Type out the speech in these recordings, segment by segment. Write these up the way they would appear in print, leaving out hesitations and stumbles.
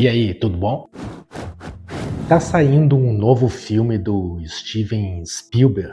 E aí, tudo bom? Tá saindo um novo filme do Steven Spielberg,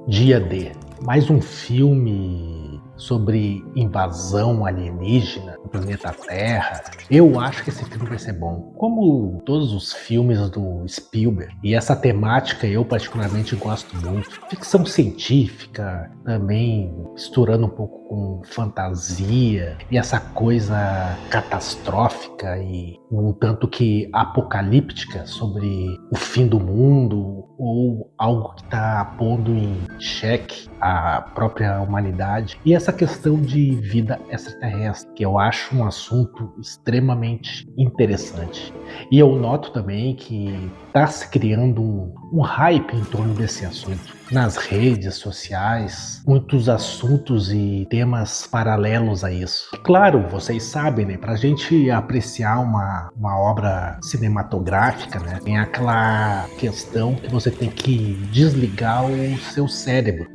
Dia D. Mais um filme sobre invasão alienígena no planeta Terra. Eu acho que esse filme vai ser bom. Como todos os filmes do Spielberg, e essa temática eu particularmente gosto muito. Ficção científica, também misturando um pouco com fantasia, e essa coisa catastrófica e um tanto que apocalíptica sobre o fim do mundo ou algo que está pondo em xeque a própria humanidade. E essa questão de vida extraterrestre, que eu acho um assunto extremamente interessante. E eu noto também que está se criando um hype em torno desse assunto. Nas redes sociais, muitos assuntos e temas paralelos a isso. Claro, vocês sabem, né? Pra gente apreciar uma obra cinematográfica, né? Tem aquela questão que você tem que desligar o seu cérebro,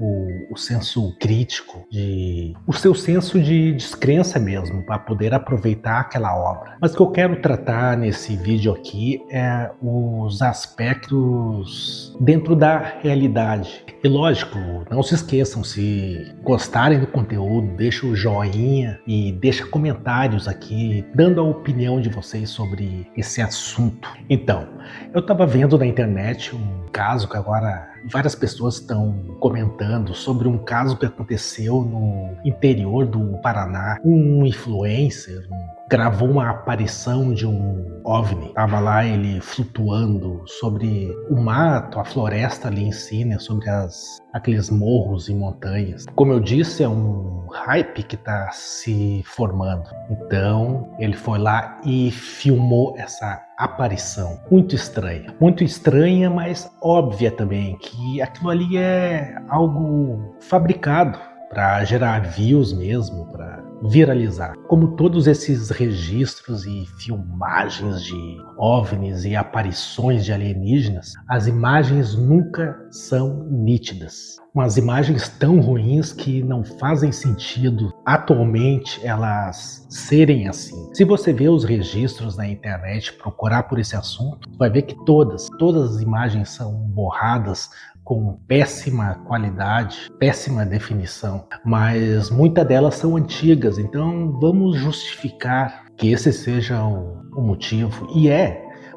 o senso crítico, o seu senso de descrença mesmo, para poder aproveitar aquela obra. Mas o que eu quero tratar nesse vídeo aqui é os aspectos dentro da realidade. E lógico, não se esqueçam, se gostarem do conteúdo, deixa o joinha e deixa comentários aqui, dando a opinião de vocês sobre esse assunto. Então, eu estava vendo na internet um caso que agora várias pessoas estão comentando sobre um caso que aconteceu no interior do Paraná. Um influencer gravou uma aparição de um OVNI. Tava lá ele flutuando sobre o mato, a floresta ali em si, né, sobre aqueles morros e montanhas. Como eu disse, é um hype que está se formando. Então, ele foi lá e filmou essa aparição. Muito estranha, mas óbvia também, que aquilo ali é algo fabricado para gerar views mesmo, para viralizar. Como todos esses registros e filmagens de OVNIs e aparições de alienígenas, as imagens nunca são nítidas. Umas imagens tão ruins que não fazem sentido atualmente elas serem assim. Se você ver os registros na internet, procurar por esse assunto, vai ver que todas as imagens são borradas com péssima qualidade, péssima definição, mas muitas delas são antigas, então vamos justificar que esse seja o motivo. E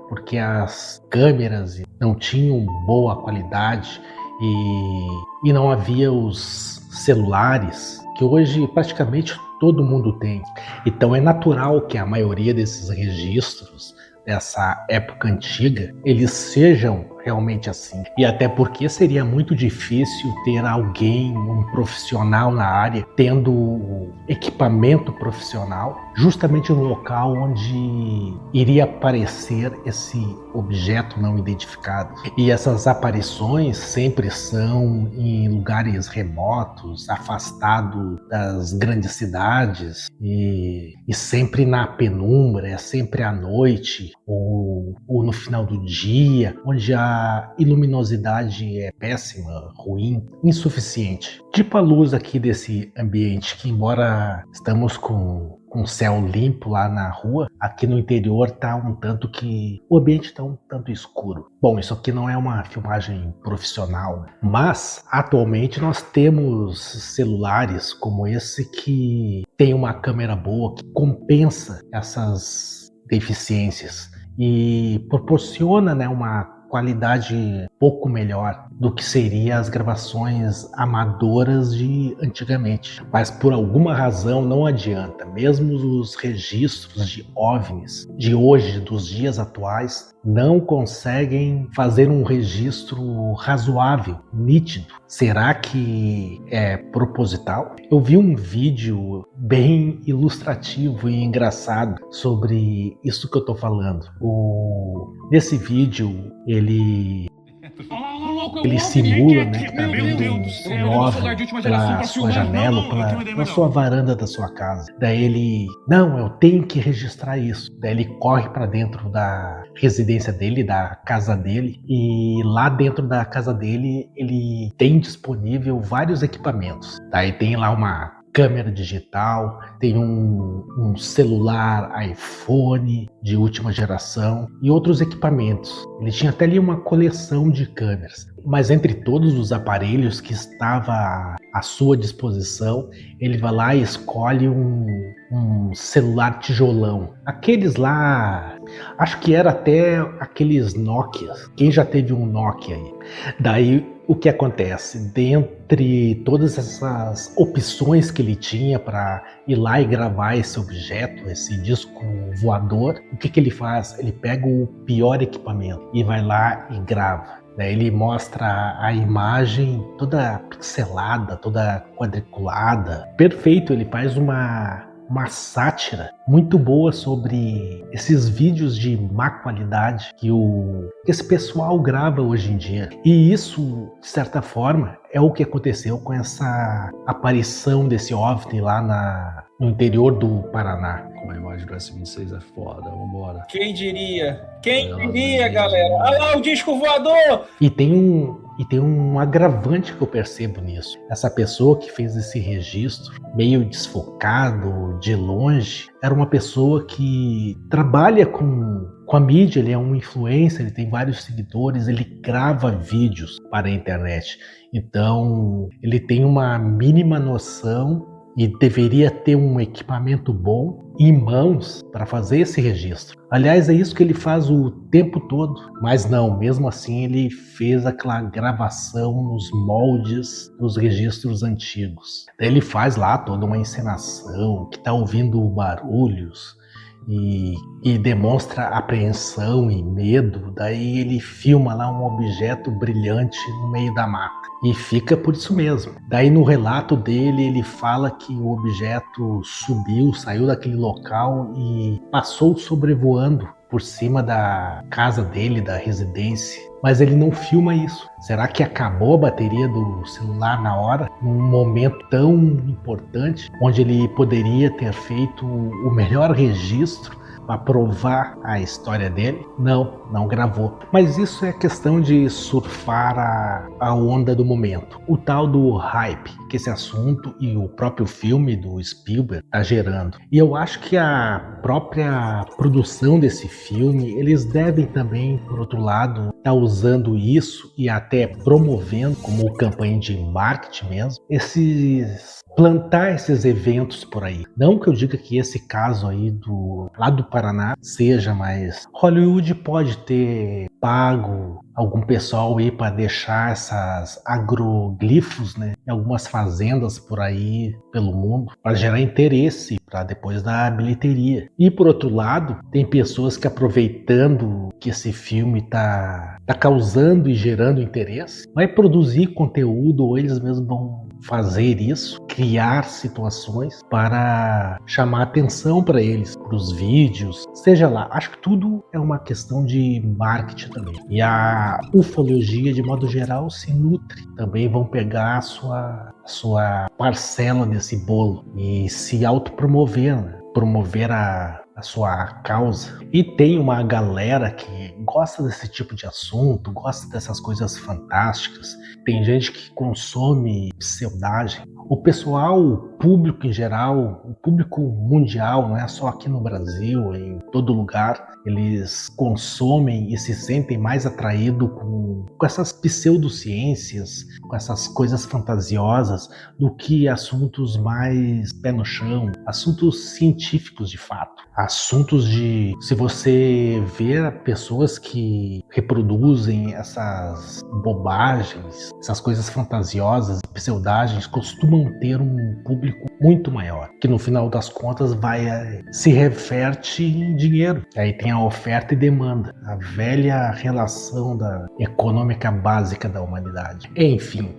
porque as câmeras não tinham boa qualidade e não havia os celulares que hoje praticamente todo mundo tem. Então é natural que a maioria desses registros dessa época antiga, eles sejam realmente assim. E até porque seria muito difícil ter alguém, um profissional na área, tendo equipamento profissional, justamente no local onde iria aparecer esse objeto não identificado. E essas aparições sempre são em lugares remotos, afastados das grandes cidades e sempre na penumbra, é sempre à noite ou no final do dia, onde a iluminosidade é péssima, ruim, insuficiente. Tipo a luz aqui desse ambiente, que embora estamos com céu limpo lá na rua, aqui no interior tá um tanto que o ambiente está um tanto escuro. Bom, isso aqui não é uma filmagem profissional, mas atualmente nós temos celulares como esse que tem uma câmera boa, que compensa essas deficiências e proporciona, né, uma qualidade pouco melhor do que seriam as gravações amadoras de antigamente. Mas por alguma razão não adianta, mesmo os registros de OVNIs de hoje, dos dias atuais, não conseguem fazer um registro razoável, nítido. Será que é proposital? Eu vi um vídeo bem ilustrativo e engraçado sobre isso que eu tô falando. Nesse vídeo, ele simula, né, que tá vendo um OVNI pela sua janela ou pela sua varanda da sua casa. Daí ele, não, eu tenho que registrar isso. Daí ele corre para dentro da residência dele, da casa dele, e lá dentro da casa dele ele tem disponível vários equipamentos. Daí tem lá uma câmera digital, tem um celular iPhone de última geração e outros equipamentos. Ele tinha até ali uma coleção de câmeras. Mas entre todos os aparelhos que estava à sua disposição, ele vai lá e escolhe um celular tijolão. Aqueles lá, acho que era até aqueles Nokia. Quem já teve um Nokia aí? Daí o que acontece? Dentre todas essas opções que ele tinha para ir lá e gravar esse objeto, esse disco voador, o que ele faz? Ele pega o pior equipamento e vai lá e grava. Daí ele mostra a imagem toda pixelada, toda quadriculada. Perfeito, ele faz uma sátira muito boa sobre esses vídeos de má qualidade que esse pessoal grava hoje em dia. E isso, de certa forma, é o que aconteceu com essa aparição desse OVNI lá no interior do Paraná. Como a imagem do S-26 é foda, vambora. Quem diria? Quem diria, galera? Olha lá o disco voador! E tem um agravante que eu percebo nisso. Essa pessoa que fez esse registro, meio desfocado, de longe, era uma pessoa que trabalha com a mídia, ele é um influencer, ele tem vários seguidores, ele grava vídeos para a internet. Então, ele tem uma mínima noção e deveria ter um equipamento bom em mãos para fazer esse registro. Aliás, é isso que ele faz o tempo todo, mas não, mesmo assim ele fez aquela gravação nos moldes dos registros antigos. Daí ele faz lá toda uma encenação, que está ouvindo barulhos e demonstra apreensão e medo. Daí ele filma lá um objeto brilhante no meio da mata. E fica por isso mesmo. Daí no relato dele, ele fala que o objeto subiu, saiu daquele local e passou sobrevoando por cima da casa dele, da residência. Mas ele não filma isso. Será que acabou a bateria do celular na hora? Num momento tão importante, onde ele poderia ter feito o melhor registro para provar a história dele? Não gravou. Mas isso é questão de surfar a onda do momento. O tal do hype que esse assunto e o próprio filme do Spielberg está gerando. E eu acho que a própria produção desse filme, eles devem também, por outro lado, estar usando isso e até promovendo como campanha de marketing mesmo, plantar esses eventos por aí. Não que eu diga que esse caso aí lá do Paraná seja, mas Hollywood pode ter pago algum pessoal aí para deixar essas agroglifos, né, em algumas fazendas por aí pelo mundo, para gerar interesse para depois da bilheteria. E por outro lado, tem pessoas que, aproveitando que esse filme tá causando e gerando interesse, vai produzir conteúdo, ou eles mesmos vão fazer isso, criar situações para chamar atenção para eles, para os vídeos, seja lá. Acho que tudo é uma questão de marketing também. E a ufologia, de modo geral, se nutre. Também vão pegar a sua parcela desse bolo e se autopromover, né? Promover a sua causa. E tem uma galera que gosta desse tipo de assunto, gosta dessas coisas fantásticas. Tem gente que consome pseudagem. O pessoal, o público em geral, o público mundial, não é só aqui no Brasil, em todo lugar, eles consomem e se sentem mais atraídos com essas pseudociências, com essas coisas fantasiosas, do que assuntos mais pé no chão, assuntos científicos de fato. Assuntos de... Se você ver pessoas que reproduzem essas bobagens, essas coisas fantasiosas, pseudagens, costumam ter um público muito maior, que no final das contas se reverte em dinheiro. Aí tem a oferta e demanda, a velha relação da econômica básica da humanidade. Enfim,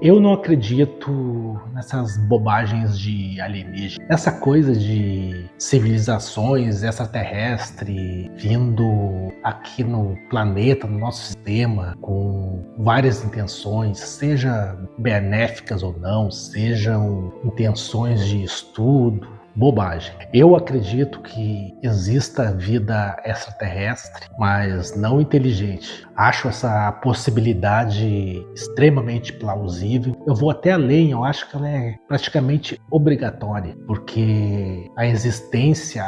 eu não acredito nessas bobagens de alienígena. Essa coisa de civilizações extraterrestres vindo aqui no planeta, no nosso sistema, com várias intenções, seja benéficas ou não, sejam intenções de estudo, bobagem. Eu acredito que exista vida extraterrestre, mas não inteligente. Acho essa possibilidade extremamente plausível. Eu vou até além, eu acho que ela é praticamente obrigatória, porque a existência,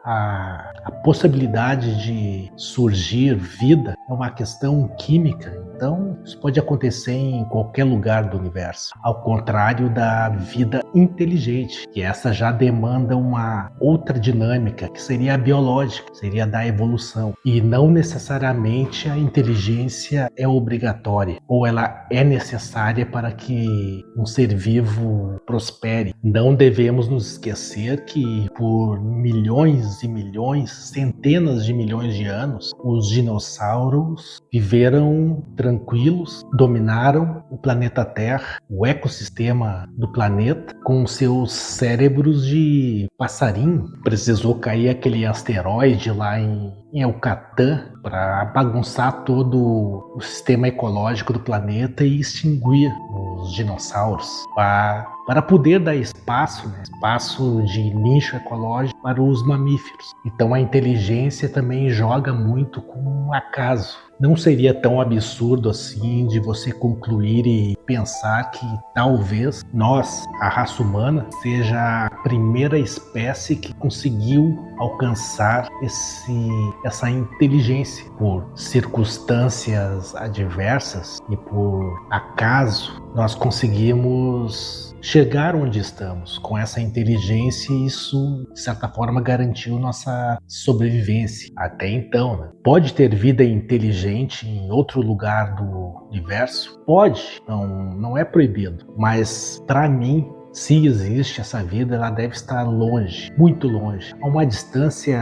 a possibilidade de surgir vida é uma questão química. Então, isso pode acontecer em qualquer lugar do universo. Ao contrário da vida inteligente, que essa já demanda uma outra dinâmica, que seria a biológica, seria da evolução. E não necessariamente a inteligência é obrigatória, ou ela é necessária para que um ser vivo prospere. Não devemos nos esquecer que por milhões e milhões, centenas de milhões de anos, os dinossauros viveram tranquilos, dominaram o planeta Terra, o ecossistema do planeta, com seus cérebros de passarinho. Precisou cair aquele asteroide lá em Yucatán para bagunçar todo o sistema ecológico do planeta e extinguir os dinossauros, para poder dar espaço, né? Espaço de nicho ecológico para os mamíferos. Então a inteligência também joga muito com o acaso. Não seria tão absurdo assim de você concluir e pensar que talvez nós, a raça humana, seja a primeira espécie que conseguiu alcançar essa inteligência por circunstâncias adversas e por acaso. Nós conseguimos chegar onde estamos com essa inteligência e isso, de certa forma, garantiu nossa sobrevivência até então, né? Pode ter vida inteligente em outro lugar do universo? Pode, não é proibido, mas para mim, se existe essa vida, ela deve estar longe, muito longe, a uma distância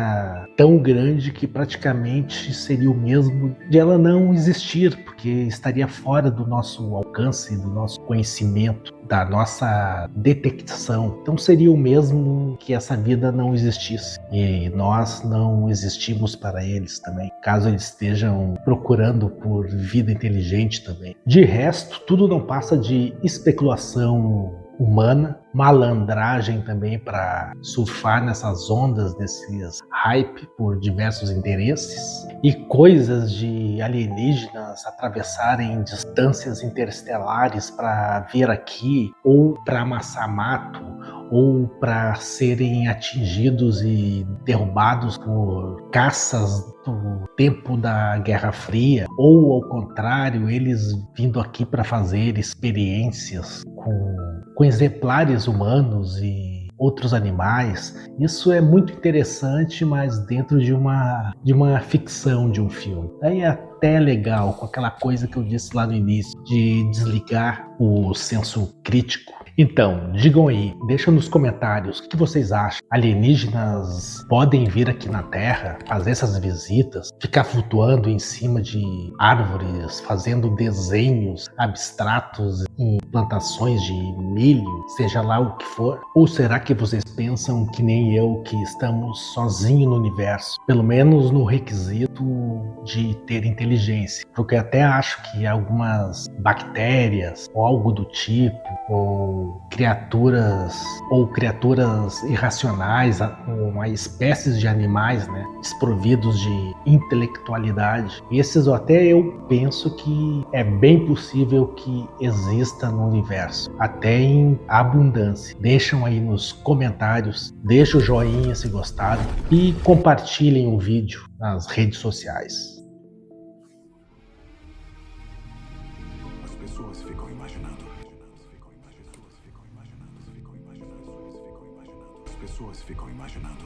tão grande que praticamente seria o mesmo de ela não existir, porque estaria fora do nosso alcance, do nosso conhecimento, da nossa detecção. Então seria o mesmo que essa vida não existisse e nós não existimos para eles também, caso eles estejam procurando por vida inteligente também. De resto, tudo não passa de especulação humana, malandragem também para surfar nessas ondas desses hype por diversos interesses e coisas de alienígenas atravessarem distâncias interestelares para vir aqui ou para amassar mato ou para serem atingidos e derrubados por caças do tempo da Guerra Fria, ou ao contrário, eles vindo aqui para fazer experiências com exemplares humanos e outros animais. Isso é muito interessante, mas dentro de uma ficção de um filme. Daí é até legal, com aquela coisa que eu disse lá no início, de desligar o senso crítico. Então, digam aí, deixa nos comentários o que vocês acham. Alienígenas podem vir aqui na Terra, fazer essas visitas, ficar flutuando em cima de árvores, fazendo desenhos abstratos em plantações de milho, seja lá o que for? Ou será que vocês pensam que nem eu, que estamos sozinhos no universo? Pelo menos no requisito de ter inteligência. Porque eu até acho que algumas bactérias ou algo do tipo, ou criaturas irracionais, ou espécies de animais, né, desprovidos de intelectualidade. Esses até eu penso que é bem possível que exista no universo, até em abundância. Deixam aí nos comentários, deixa o joinha se gostaram e compartilhem o vídeo nas redes sociais. As pessoas ficam imaginando. As pessoas ficam imaginando.